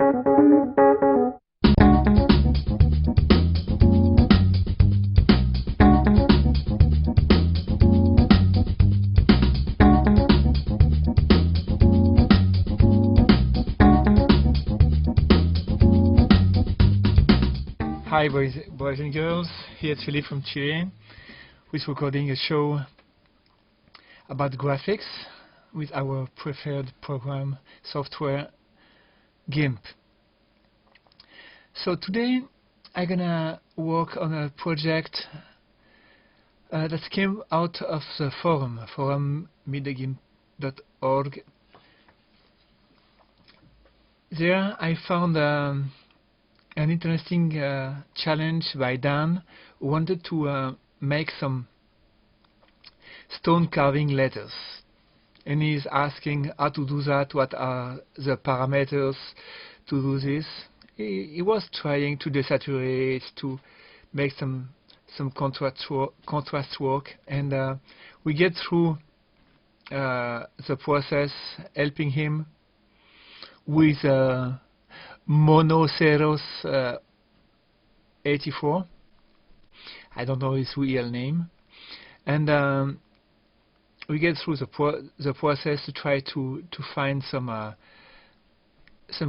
Hi boys and girls, here's Philippe from Chile with recording a show about graphics with our preferred program software GIMP. So today I'm gonna work on a project that came out of the forum meetthegimp096. There I found an interesting challenge by Dan, who wanted to make some stone carving letters, and he's asking how to do that, what are the parameters to do this. He was trying to desaturate, to make some contrast work, and we get through the process, helping him with Monoceros 84. I don't know his real name, and we get through the process to try to find some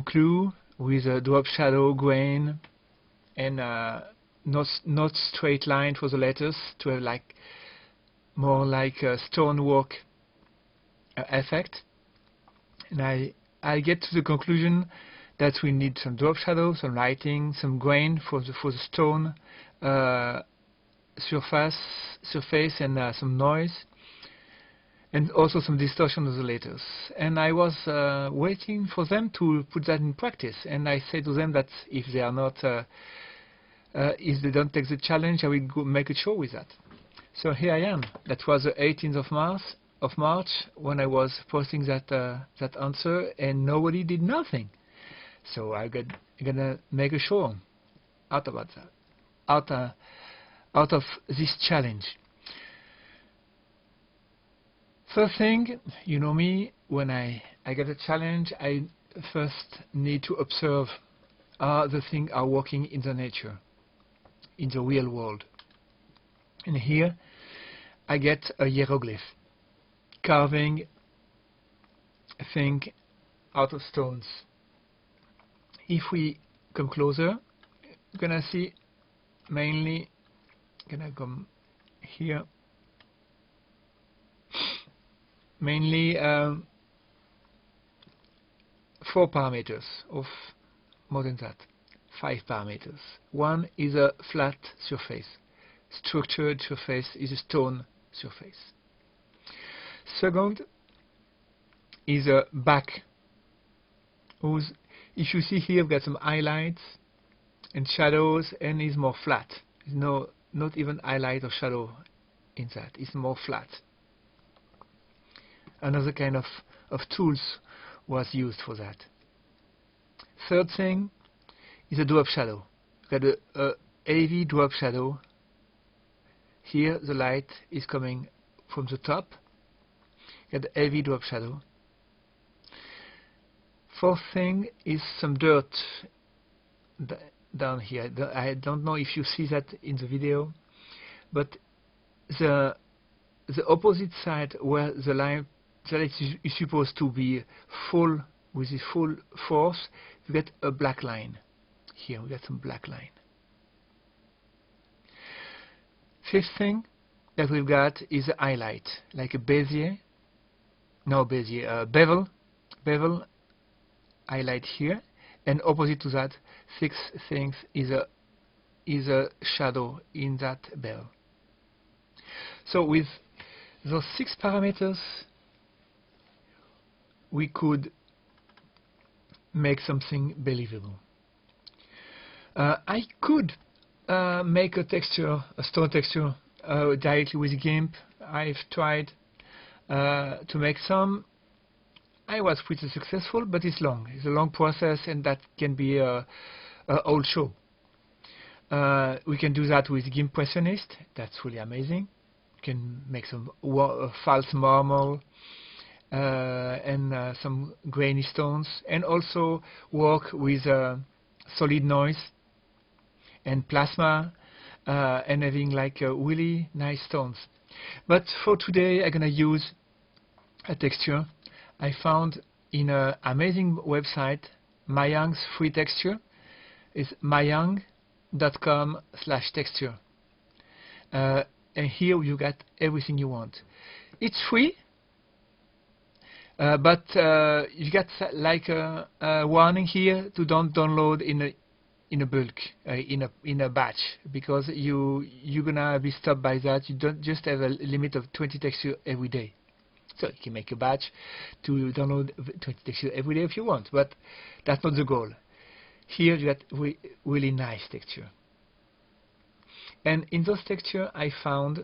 clue with a drop shadow, grain, and not straight line for the letters, to have like more like a stonework effect. And I get to the conclusion that we need some drop shadow, some lighting, some grain for the stone surface, and some noise, and also some distortion of the letters. And I was waiting for them to put that in practice, and I said to them that if they are not, if they don't take the challenge, I will go make a show with that. So here I am. That was the 18th of March when I was posting that answer, and nobody did nothing. So I'm gonna make a show out of this challenge. First thing, you know me, when I get a challenge, I first need to observe how the things are working in the nature, in the real world. And here I get a hieroglyph, carving a thing out of stones. If we come closer, you're gonna see mainly, gonna come here, mainly 4 parameters, of more than that, 5 parameters. One is a flat surface. Structured surface is a stone surface. Second is a back, whose, if you see here, we've got some highlights and shadows, and is more flat. There's not even highlight or shadow in that. It's more flat. Another kind of tools was used for that. Third thing is a drop shadow. We've got a heavy drop shadow. Here the light is coming from the top. We've got a heavy drop shadow. Fourth thing is some dirt down here. I don't know if you see that in the video, but the opposite side, where the light is supposed to be full, with the full force, you get a black line. Here we got some black line. Fifth thing that we've got is a highlight, like a bevel highlight here, and opposite to that, sixth thing is a shadow in that bevel. So with those 6 parameters, we could make something believable. I could make a texture, a stone texture, directly with GIMP. I've tried to make some. I was pretty successful, but it's long. It's a long process, and that can be a whole show. We can do that with GIMP Impressionist. That's really amazing. You can make some false marble, and some grainy stones, and also work with solid noise and plasma, and having like really nice stones. But for today I'm gonna use a texture I found in an amazing website, Mayang's free texture. Is mayang.com/texture, and here you get everything you want. It's free, but you get like a warning here to don't download in a bulk, in a batch, because you're gonna be stopped by that. You don't just have a limit of 20 texture every day. So you can make a batch to download 20 texture every day if you want, but that's not the goal. Here you get really nice texture, and in those texture I found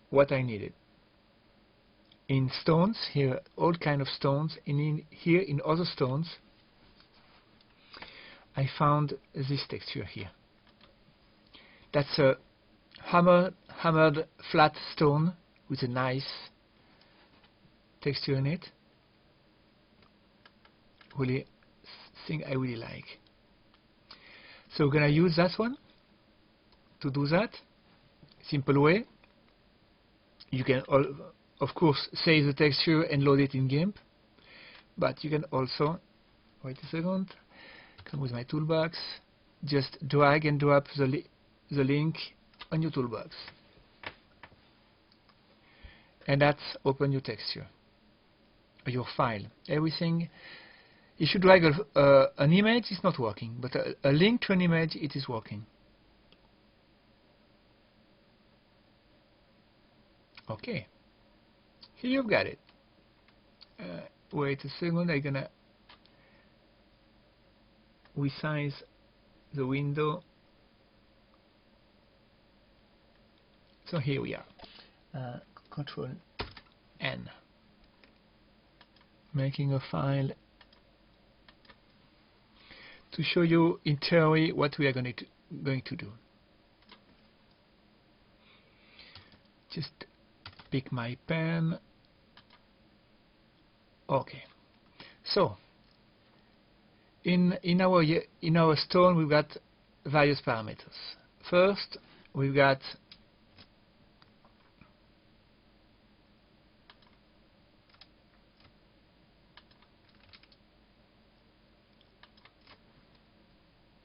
what I needed. In stones, here all kind of stones, and here in other stones I found this texture here. That's a hammered flat stone with a nice texture in it. Really thing I really like. So we're gonna use that one to do that. Simple way. You can of course save the texture and load it in GIMP, but you can also, wait a second, come with my toolbox, just drag and drop the link on your toolbox, and that's open your texture, your file, everything. If you drag an image, it's not working, but a link to an image, it is working. Okay, here you've got it. Wait a second, I'm gonna resize the window. So here we are. Control N. Making a file to show you in theory what we are going to do. Just pick my pen. Okay. So in our stone we've got various parameters. First we've got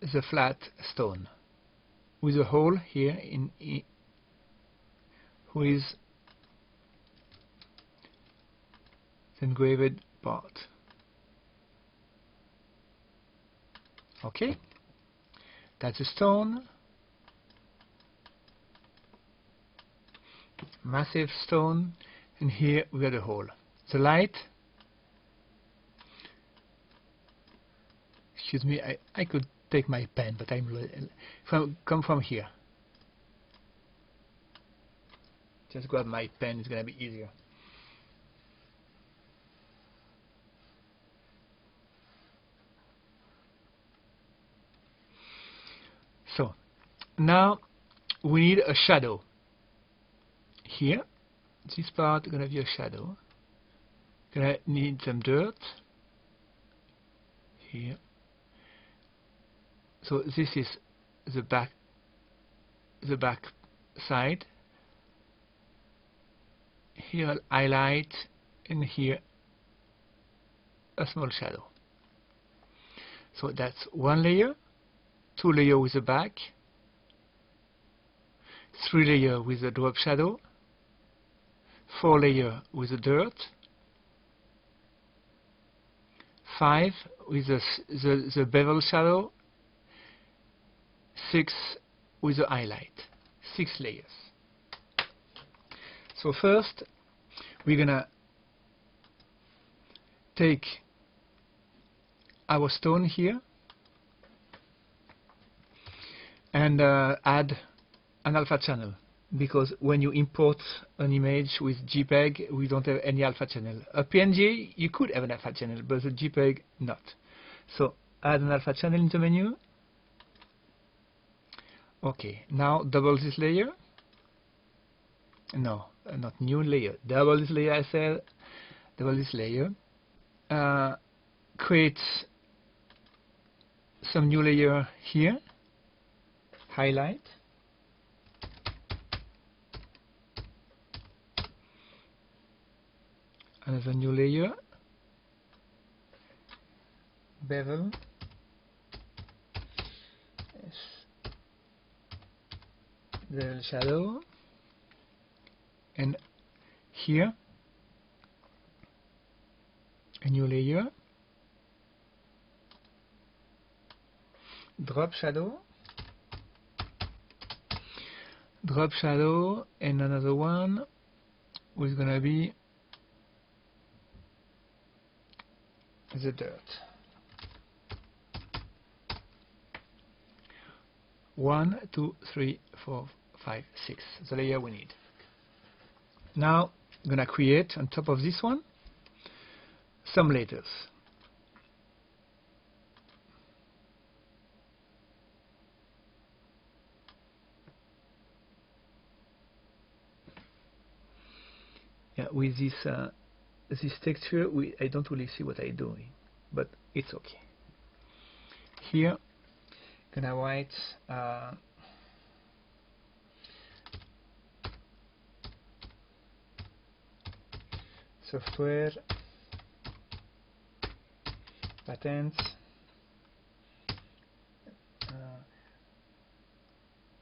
the flat stone with a hole here in with the engraved part. Okay, that's a stone, massive stone, and here we got a hole. The light, excuse me, I could take my pen, but come from here. Just grab my pen, it's gonna be easier. So now we need a shadow. Here, this part is gonna be a shadow. Gonna need some dirt here. So this is the back side. Here I'll highlight, and here a small shadow. So that's one layer, 2 layers with the back, 3 layers with the drop shadow, 4 layers with the dirt, 5 with the bevel shadow, 6 with the highlight. 6 layers. So first we're gonna take our stone here and add an alpha channel, because when you import an image with JPEG we don't have any alpha channel. A PNG you could have an alpha channel, but the JPEG not. So add an alpha channel in the menu. Okay, now double this layer. No, not new layer, double this layer. I said double this layer. Create some new layer here. Highlight. Another new layer. Bevel. Yes. The shadow. And here a new layer. Drop shadow. Drop shadow, and another one is gonna be the dirt. 1, 2, 3, 4, 5, 6. The layer we need. Now I'm gonna create on top of this one some letters. Yeah, with this texture, I don't really see what I'm doing, but it's okay. Here, gonna write software patents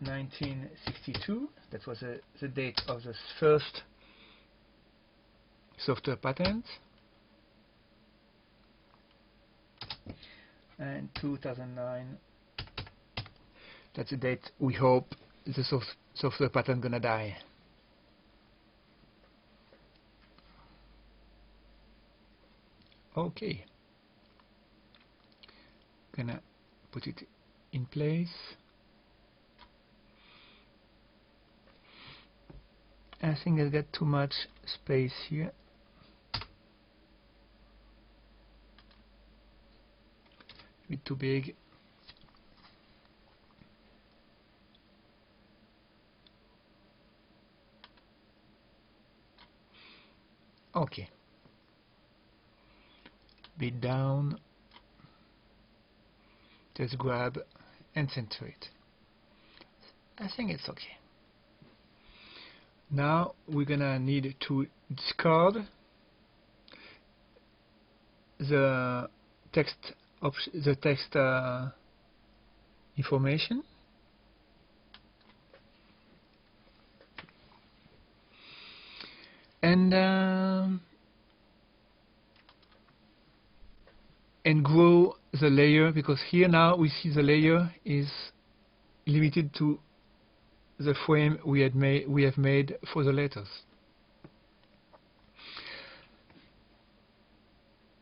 1962. That was the date of the first software patent, and 2009. That's the date we hope the software patent gonna die. Okay, gonna put it in place. I think I got too much space here. A bit too big. Okay. Bit down. Just grab and center it. I think it's okay. Now we're gonna need to discard the text information. And grow the layer, because here now we see the layer is limited to the frame we have made for the letters.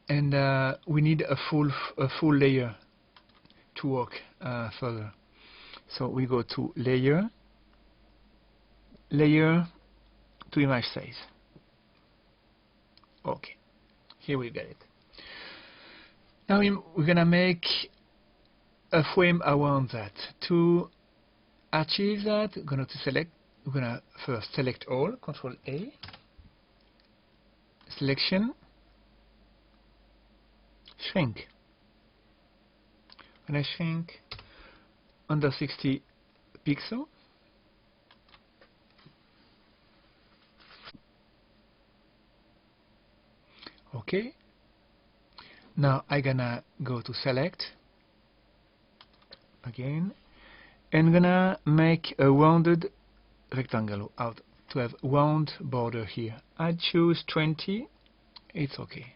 And we need a full layer to work further. So we go to layer to image size. Okay, here we get it. Now we're gonna make a frame around that. To achieve that, we're gonna first select all, Control A, selection, shrink. When I shrink under 60 pixels, okay. Now I'm gonna go to select again, and gonna make a rounded rectangle out to have round border here. I choose 20. It's okay.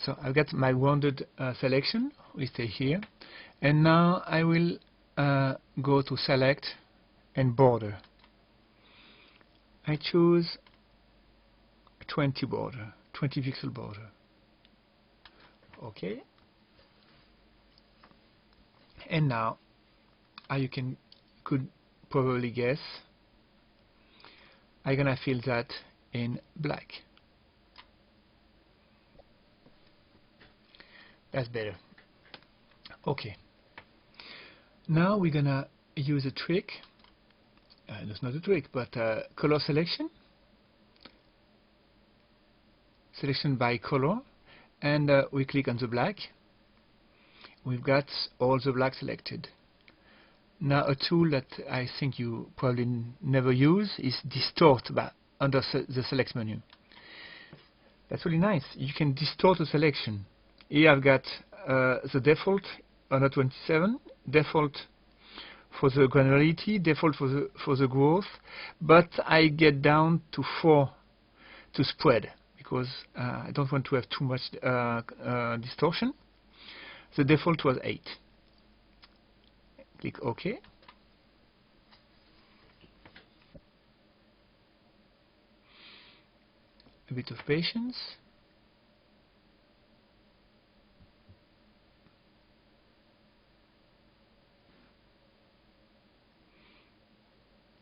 So I've got my rounded selection. We stay here, and now I will go to select and border. I choose 20 border, 20 pixel border. Okay. And now, you could probably guess, I'm gonna fill that in black. That's better. Okay. Now we're gonna use a trick that's not a trick, but color selection by color, and we click on the black. We've got all the black selected. Now a tool that I think you probably never use is distort under the select menu. That's really nice. You can distort the selection. Here I've got the default 127, default for the granularity, default for the growth, but I get down to 4 to spread because I don't want to have too much distortion. The default was 8. Click OK. A bit of patience.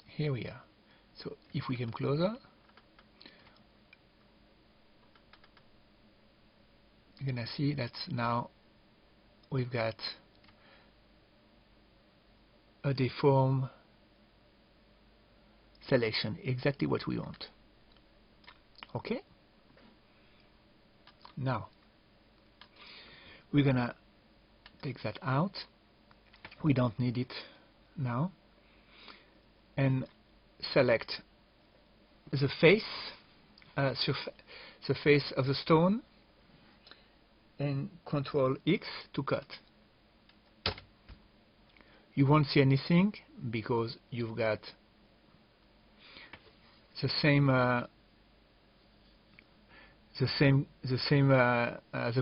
Here we are. So if we come closer, you're gonna see that now we've got a deform selection, exactly what we want. Okay? Now we're gonna take that out. We don't need it now. And select the face, the face of the stone, and Control X to cut. You won't see anything because you've got the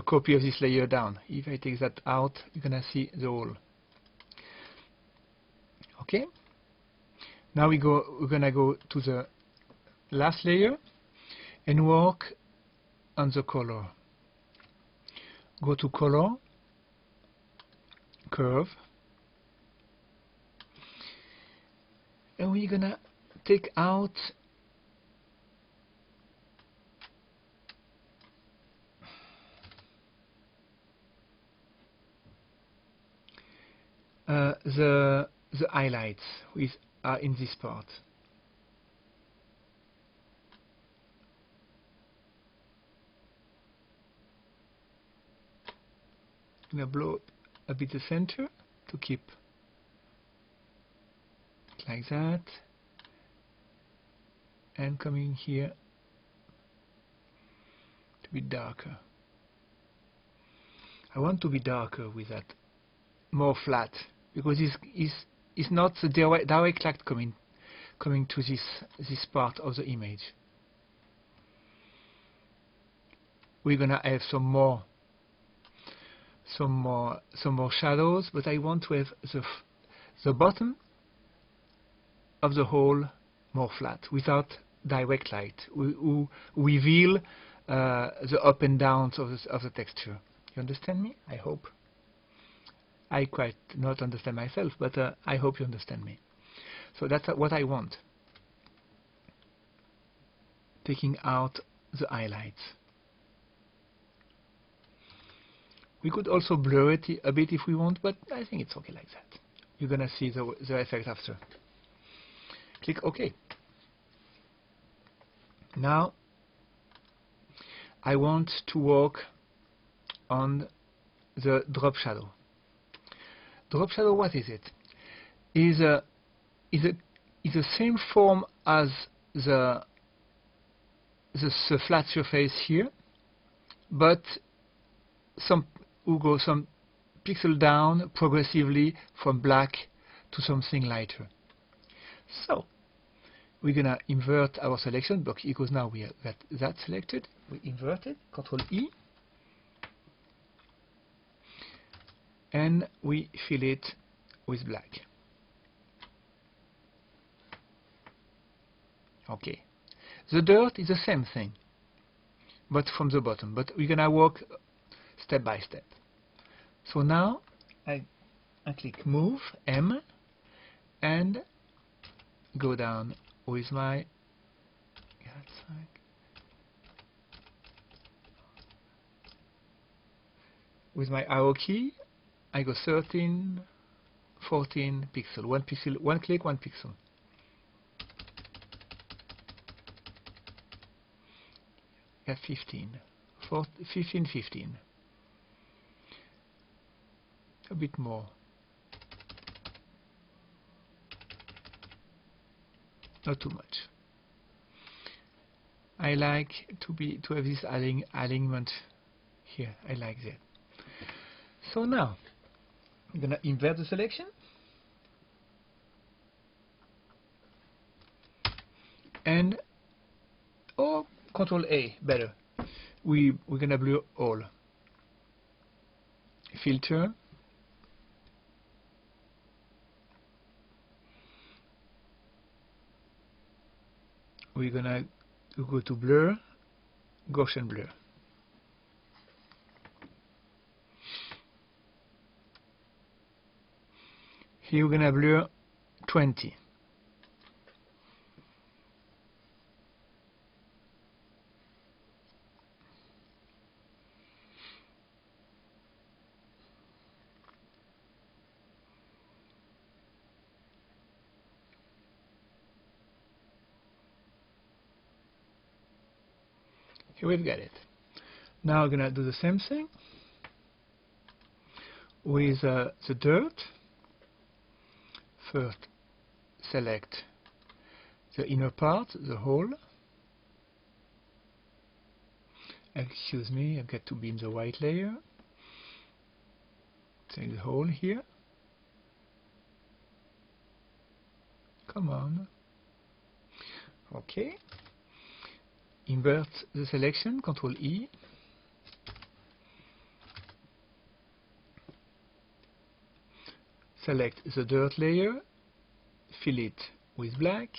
copy of this layer down. If I take that out, you're gonna see the hole. Okay. Now we're gonna go to the last layer and work on the color. Go to color, curve, and we're gonna take out the highlights which are in this part. I'm gonna blow a bit the center to keep like that, and coming here to be darker. I want to be darker with that, more flat, because it's not the direct light coming to this part of the image. We're gonna have some more shadows, but I want to have the bottom of the hole more flat, without direct light. We reveal the up and downs of the texture. You understand me? I hope. I quite not understand myself, but I hope you understand me. So that's what I want. Taking out the highlights. We could also blur it a bit if we want, but I think it's okay like that. You're gonna see the effect after. Click OK. Now I want to work on the drop shadow. Drop shadow, what is it? Is the same form as the flat surface here, but we go some pixel down progressively from black to something lighter. So we're gonna invert our selection because now we have got that selected. We invert it, Control E, and we fill it with black. Okay. The dirt is the same thing, but from the bottom. But we're gonna work step by step. So now I click Move, M, and go down with my arrow key. I go 13, 14 pixel, one click, one pixel. at 15, 15, 15. A bit more. Not too much. I like to have this alignment here. I like that. So now I'm gonna invert the selection and Control A better. We're gonna blur all. Filter. We're gonna go to blur, Gaussian blur. Here we're gonna blur 20. Here we've got it. Now we're gonna do the same thing with the dirt. First, select the inner part, the hole. Excuse me, I've got to be in the white layer. Take the hole here. Come on. Okay. Invert the selection, Control E. Select the dirt layer, fill it with black.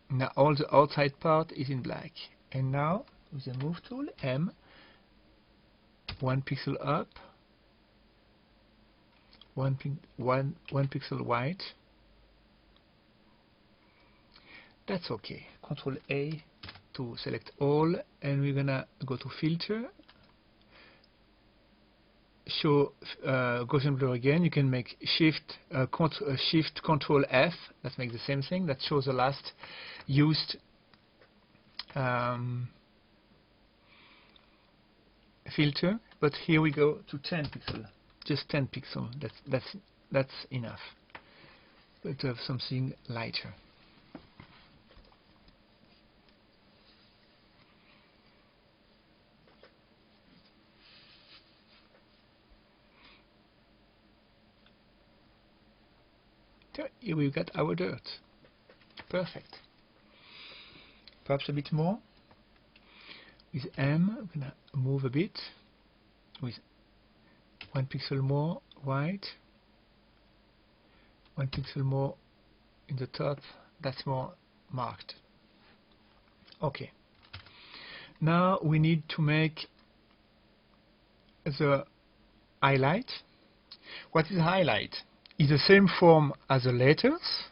Now all the outside part is in black. And now, with the Move tool, M, 1 pixel up, 1 pixel white. That's okay. Control A to select all, and we're gonna go to Filter, show Gaussian blur again. You can make Shift Control F. That makes the same thing. That shows the last used filter. But here we go to 10 pixel, just 10 pixel. That's enough. But to have something lighter. Here we've got our dirt. Perfect. Perhaps a bit more. With M, I'm gonna move a bit. With 1 pixel more white. 1 pixel more in the top. That's more marked. Okay. Now we need to make the highlight. What is highlight? Is the same form as the letters,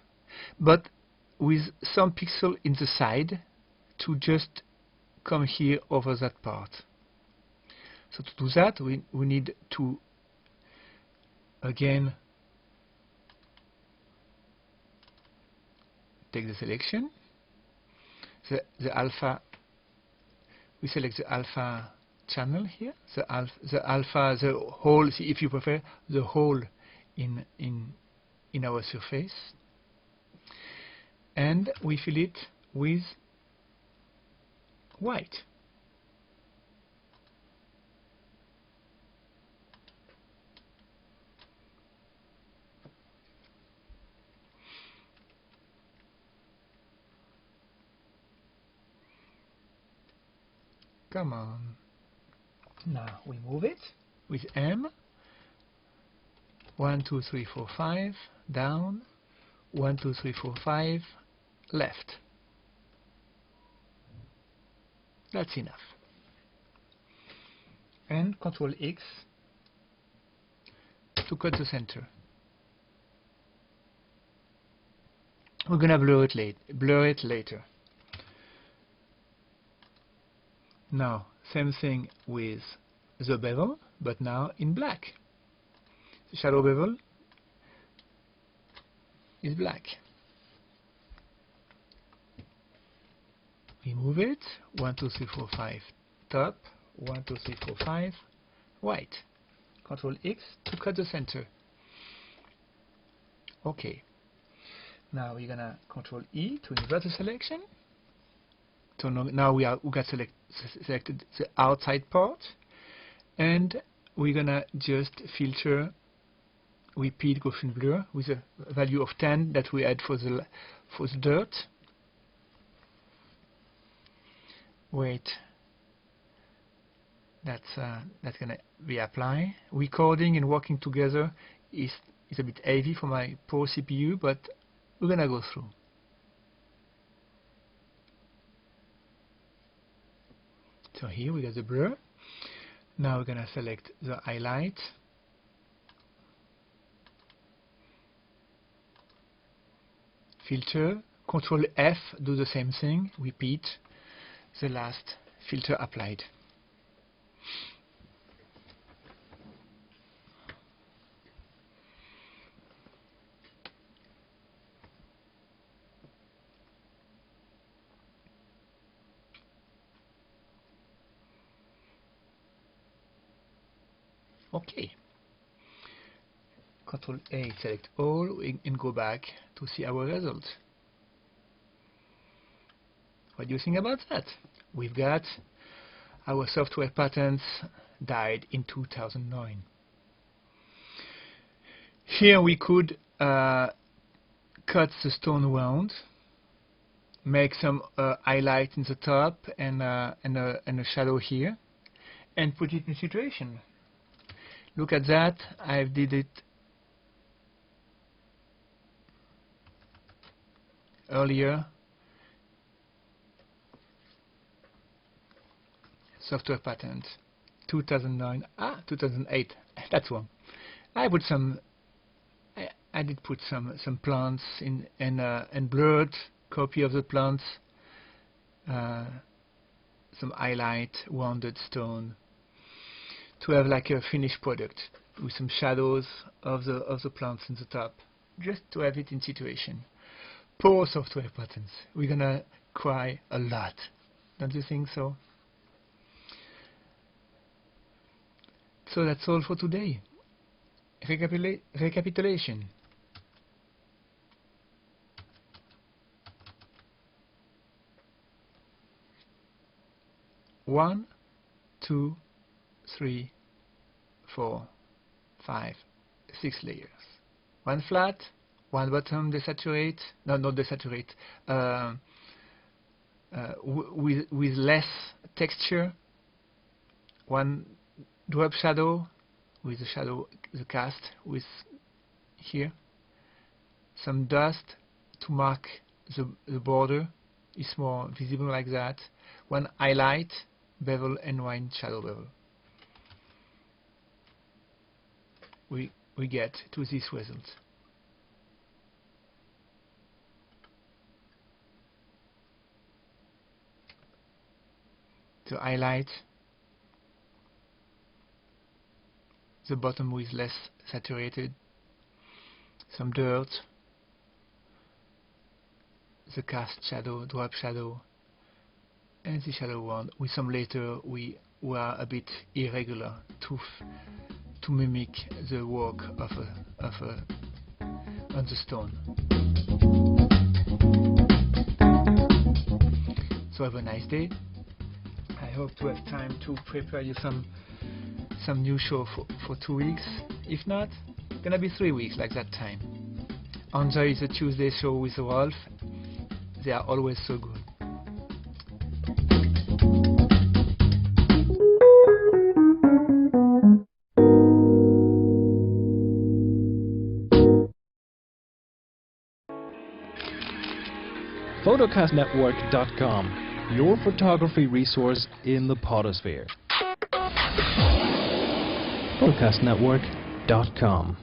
but with some pixel in the side to just come here over that part. So to do that, we need to again take the selection, the alpha. We select the alpha channel here, the hole. If you prefer, the hole in our surface, and we fill it with white. Come on. Now we move it with M. 1, 2, 3, 4, 5, down, 1, 2, 3, 4, 5, left. That's enough. And Control X to cut the center. We're gonna blur it later. Now, same thing with the bevel, but now in black. The shadow bevel is black. We move it. 1, 2, 3, 4, 5 top. 1, 2, 3, 4, 5 right. Control X to cut the center. Okay. Now we're gonna Control E to invert the selection. So now we got selected the outside part, and we're gonna just filter, repeat Gaussian blur with a value of 10 that we had for the dirt. Wait, that's gonna be applied. Recording and working together is a bit heavy for my poor CPU, but we're gonna go through. So here we got the blur. Now we're gonna select the highlight. Filter, Control F, do the same thing, repeat the last filter applied. Okay. Control A, select all, and go back to see our result. What do you think about that? We've got our software patents died in 2009. Here we could cut the stone around, make some highlight in the top and a shadow here, and put it in situation. Look at that, I did it earlier. Software patent 2009, 2008, that's one. I did put some plants in and blurred copy of the plants, some highlight, rounded stone, to have like a finished product with some shadows of the plants in the top, just to have it in situation. Poor software patents. We're gonna cry a lot, don't you think so? So that's all for today. Recapitulation. One, 2, 3, 4, 5, 6 layers. One flat, one bottom desaturate, no, not desaturate, with less texture, one drop shadow with the cast with here, some dust to mark the border, is more visible like that, one highlight, bevel, and one shadow bevel. We get to this result. The highlight, the bottom with less saturated, some dirt, the cast shadow, drop shadow, and the shadow one. With some later we were a bit irregular to mimic the work on the stone. So have a nice day. I hope to have time to prepare you some new show for 2 weeks. If not, gonna be 3 weeks like that time. Enjoy the Tuesday show with Rolf. They are always so good. photocastnetwork.com, your photography resource in the potosphere. photocastnetwork.com